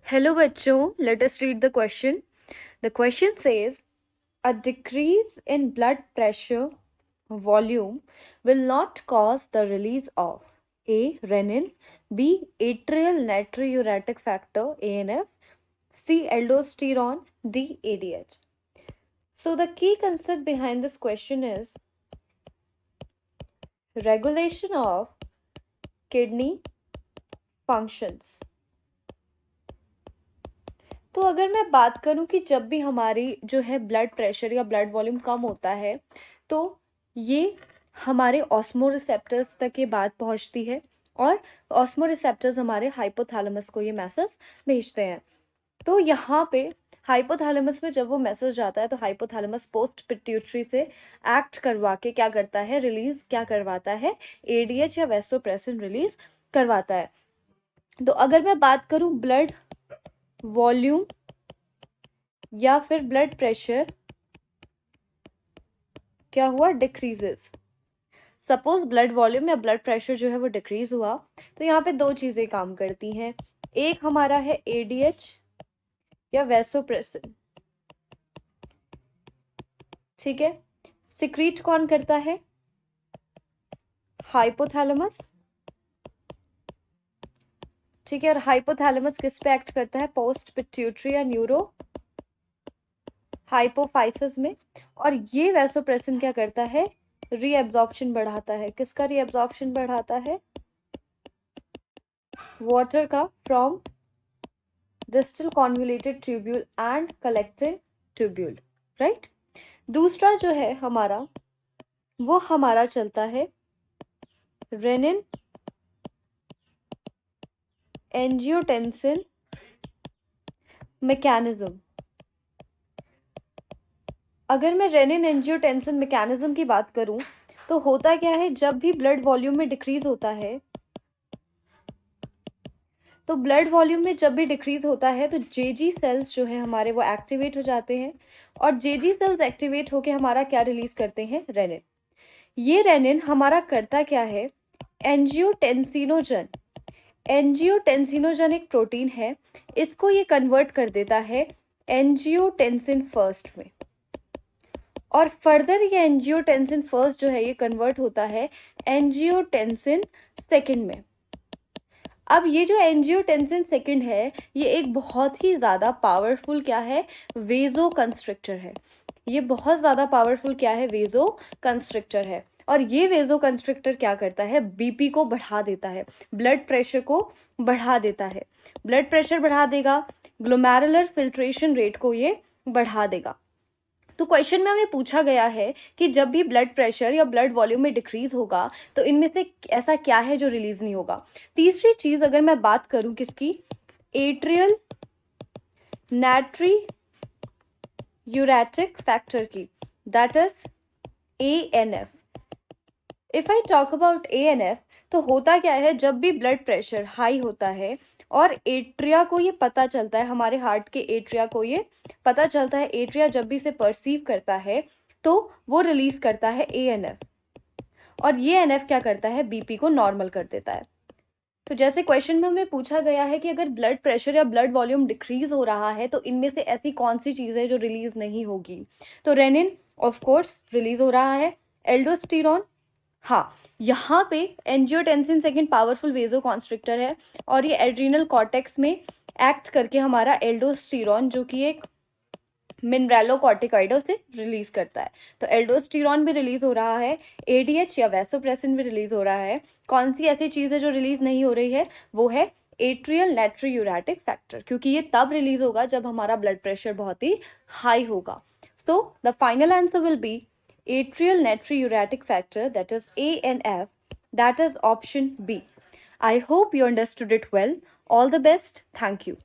Hello bachcho, let us read the question. The question says, a decrease in blood pressure volume will not cause the release of A. Renin, B. Atrial natriuretic factor ANF, C. Aldosterone, D. ADH. So the key concept behind this question is regulation of kidney functions. तो अगर मैं बात करूं कि जब भी हमारी जो है ब्लड प्रेशर या ब्लड वॉल्यूम कम होता है तो ये हमारे ऑस्मोरिसेप्टर्स तक ये बात पहुंचती है और ऑस्मोरिसेप्टर्स हमारे हाइपोथैलेमस को ये मैसेज भेजते हैं। तो यहाँ पे हाइपोथैलेमस में जब वो मैसेज जाता है तो हाइपोथैलेमस पोस्ट पिट्यूटरी से एक्ट करवा के क्या करता है, रिलीज क्या करवाता है, एडीएच या वेसोप्रेसिन रिलीज करवाता है। तो अगर मैं बात करूं ब्लड वॉल्यूम या फिर ब्लड प्रेशर क्या हुआ, डिक्रीजेस। सपोज ब्लड वॉल्यूम या ब्लड प्रेशर जो है वो डिक्रीज हुआ तो यहाँ पे दो चीजें काम करती हैं। एक हमारा है एडीएच या वेसोप्रेसिन, ठीक है। सिक्रीट कौन करता है, हाइपोथैलेमस, ठीक है। और हाइपोथैलेमस किस पे एक्ट करता है, पोस्ट पिट्यूटरी या न्यूरो हाइपोफाइसिस में। और ये वेसोप्रेसिन क्या करता है, रीएब्जॉर्प्शन बढ़ाता है। किसका रीएब्जॉर्प्शन बढ़ाता है, वाटर का from distal convoluted tubule and collecting tubule, right. दूसरा जो है हमारा वो हमारा चलता है रेनिन एंजियोटेंसिन मैकेनिज्म। अगर मैं रेनिन एंजियोटेंसिन मैकेनिज्म की बात करूं तो होता क्या है, जब भी ब्लड वॉल्यूम में डिक्रीज होता है तो ब्लड वॉल्यूम में जब भी डिक्रीज होता है तो जेजी सेल्स जो है हमारे वो एक्टिवेट हो जाते हैं और जेजी सेल्स एक्टिवेट होके हमारा क्या रिलीज करते हैं, रेनिन। ये रेनिन हमारा करता क्या है, एंजियोटेंसिनोजन। एंजियोटेंसिनोजन एक प्रोटीन है, इसको ये कन्वर्ट कर देता है एंजियोटेंसिन फर्स्ट में और फर्दर ये एंजियोटेंसिन फर्स्ट जो है ये कन्वर्ट होता है एंजियोटेंसिन सेकंड में। अब ये जो एंजियोटेंसिन सेकंड है ये एक बहुत ही ज़्यादा पावरफुल क्या है, वेजो कंस्ट्रिक्टर है। ये बहुत ज़्यादा पावरफुल क्या है, वेजो कंस्ट्रिक्टर है। और ये वेजो कंस्ट्रिक्टर क्या करता है, बीपी को बढ़ा देता है, ब्लड प्रेशर को बढ़ा देता है। ब्लड प्रेशर बढ़ा देगा, ग्लोमेरुलर फिल्ट्रेशन रेट को ये बढ़ा देगा। तो क्वेश्चन में हमें पूछा गया है कि जब भी ब्लड प्रेशर या ब्लड वॉल्यूम में डिक्रीज होगा तो इनमें से ऐसा क्या है जो रिलीज नहीं होगा। तीसरी चीज अगर मैं बात करूं किसकी, एट्रियल नाट्रियूरेटिक फैक्टर की, that is ANF। If I talk about ANF तो होता क्या है, जब भी ब्लड प्रेशर हाई होता है और एट्रिया को ये पता चलता है, हमारे हार्ट के एट्रिया को ये पता चलता है, एट्रिया जब भी इसे परसीव करता है तो वो रिलीज करता है ANF और ये NF क्या करता है, बीपी को नॉर्मल कर देता है। तो जैसे क्वेश्चन में हमें पूछा गया है कि अगर ब्लड प्रेशर या ब्लड वॉल्यूम डिक्रीज हो रहा है तो इनमें से ऐसी कौन सी चीज़ है जो रिलीज नहीं होगी, तो रेनिन ऑफ कोर्स रिलीज हो रहा है, एल्डोस्टेरोन, हाँ यहाँ पे एंजियोटेंसिन सेकंड पावरफुल वेजो कॉन्स्ट्रिक्टर है और ये एड्रीनल कॉर्टेक्स में एक्ट करके हमारा एल्डोस्टेरोन जो कि एक मिनरलोकॉर्टिकॉइड है उसे रिलीज करता है। तो एल्डोस्टेरोन भी रिलीज हो रहा है, एडीएच या वेसोप्रेसिन भी रिलीज हो रहा है। कौन सी ऐसी चीज है जो रिलीज नहीं हो रही है, वो है एट्रियल नाट्रियूरेटिक फैक्टर, क्योंकि ये तब रिलीज होगा जब हमारा ब्लड प्रेशर बहुत ही हाई होगा। So the final answer will be atrial natriuretic factor, that is ANF, that is option B. I hope you understood it well. All the best. Thank you.